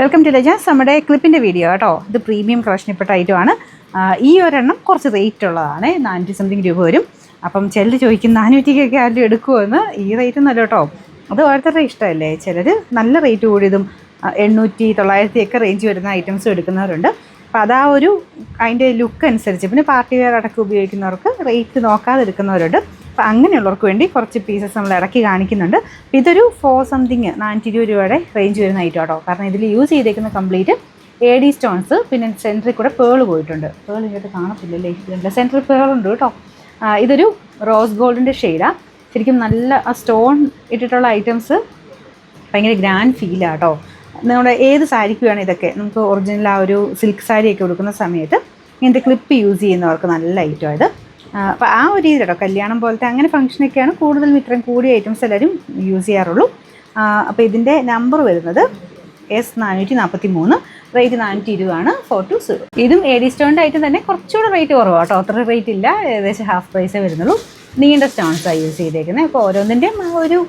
Welcome to ലജാസ്. നമ്മുടെ ക്ലിപ്പിൻ്റെ video കേട്ടോ. ഇത് പ്രീമിയം കളക്ഷനിൽപ്പെട്ട ഐറ്റമാണ്. ഈ ഒരെണ്ണം കുറച്ച് റേറ്റ് ഉള്ളതാണ്, 400 സംതിങ് രൂപ വരും. അപ്പം ചിലർ ചോദിക്കും 400 ആരും എടുക്കുമെന്ന്. ഈ റേറ്റ് ഒന്നുമല്ല കേട്ടോ, അത് ഓരോരുത്തരുടെ ഇഷ്ടമല്ലേ. ചിലർ നല്ല റേറ്റ് കൂടിയതും 800, 900 ഒക്കെ റേഞ്ച് വരുന്ന ഐറ്റംസും എടുക്കുന്നവരുണ്ട്. അപ്പോൾ അതാ ഒരു അതിൻ്റെ ലുക്ക് അനുസരിച്ച്, പിന്നെ പാർട്ടി വെയർ അടക്കം ഉപയോഗിക്കുന്നവർക്ക് റേറ്റ് നോക്കാതെ എടുക്കുന്നവരുണ്ട്. അപ്പോൾ അങ്ങനെയുള്ളവർക്ക് വേണ്ടി കുറച്ച് പീസസ് നമ്മൾ ഇടയ്ക്ക് കാണിക്കുന്നുണ്ട്. ഇതൊരു 4 സംതിങ് 420 രൂപയുടെ റേഞ്ച് വരുന്ന ഐറ്റം കേട്ടോ. കാരണം ഇതിൽ യൂസ് ചെയ്തേക്കുന്ന കംപ്ലീറ്റ് AD സ്റ്റോൺസ്, പിന്നെ സെൻറ്ററിൽ കൂടെ പേൾ പോയിട്ടുണ്ട്. പേൾ ഇങ്ങോട്ട് കാണത്തില്ലല്ലേ, ഇതിൻ്റെ സെൻറ്ററിൽ പേൾ ഉണ്ട് കേട്ടോ. ഇതൊരു റോസ് ഗോൾഡിൻ്റെ ഷെയ്ഡാണ്. ശരിക്കും നല്ല ആ സ്റ്റോൺ ഇട്ടിട്ടുള്ള ഐറ്റംസ് ഭയങ്കര ഗ്രാൻഡ് ഫീലാണ് കേട്ടോ. നമ്മുടെ ഏത് സാരിക്ക് വേണം ഇതൊക്കെ, നമുക്ക് ഒറിജിനൽ ആ ഒരു സിൽക്ക് സാരിയൊക്കെ കൊടുക്കുന്ന സമയത്ത് ഇങ്ങനത്തെ ക്ലിപ്പ് യൂസ് ചെയ്യുന്നവർക്ക് നല്ല ഐറ്റം ഇത്. അപ്പോൾ ആ ഒരു രീതി കേട്ടോ, കല്യാണം പോലത്തെ അങ്ങനെ ഫംഗ്ഷനൊക്കെയാണ് കൂടുതലും ഇത്രയും കൂടിയ ഐറ്റംസ് എല്ലാവരും യൂസ് ചെയ്യാറുള്ളൂ. അപ്പോൾ ഇതിൻ്റെ നമ്പർ വരുന്നത് S443, റേറ്റ് 420 ആണ്, 420. ഇതും AD സ്റ്റോണിൻ്റെ ഐറ്റം തന്നെ, കുറച്ചുകൂടെ റേറ്റ് കുറവാണ് കേട്ടോ. അത്ര റേറ്റ് ഇല്ല, ഏകദേശം ഹാഫ് പ്രൈസേ വരുന്നുള്ളൂ. നീണ്ട സ്റ്റോൺസാണ് യൂസ് ചെയ്തേക്കുന്നത്. അപ്പോൾ ഓരോന്നിൻ്റെയും ആ ഒരു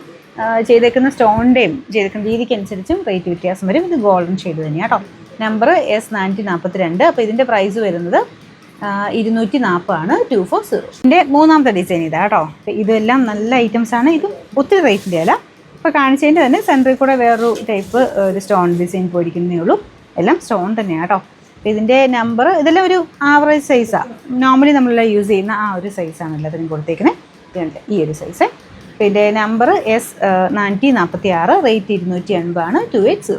ചെയ്തേക്കുന്ന സ്റ്റോണിൻ്റെയും ചെയ്തേക്കുന്ന രീതിക്ക് അനുസരിച്ചും റേറ്റ് വ്യത്യാസം വരും. ഇത് ഗോൾഡൻ ഷെയ്ഡ് തന്നെയാണ് കേട്ടോ. Number S442. അപ്പോൾ ഇതിൻ്റെ പ്രൈസ് വരുന്നത് 240 ആണ്, 240. ഇതിൻ്റെ മൂന്നാമത്തെ ഡിസൈൻ ഇതാ കേട്ടോ. ഇതെല്ലാം നല്ല ഐറ്റംസാണ്. ഇതും ഒത്തിരി റേറ്റിൻ്റെ അല്ല. ഇപ്പോൾ കാണിച്ചതിൻ്റെ തന്നെ സെൻറ്ററിൽ കൂടെ വേറൊരു ടൈപ്പ് ഒരു സ്റ്റോൺ ഡിസൈൻ പോയിരിക്കുന്നേ ഉള്ളൂ. എല്ലാം സ്റ്റോൺ തന്നെയാണ് കേട്ടോ. അപ്പോൾ ഇതിൻ്റെ നമ്പർ, ഇതെല്ലാം ഒരു ആവറേജ് സൈസാണ്. നോർമലി നമ്മളെല്ലാം യൂസ് ചെയ്യുന്ന ആ ഒരു സൈസാണ് എല്ലാത്തിനും കൊടുത്തേക്കുന്നത്. ഇതുണ്ട് ഈ ഒരു സൈസ്. ഇതിൻ്റെ നമ്പർ S446, റേറ്റ് 280 ആണ്, 280.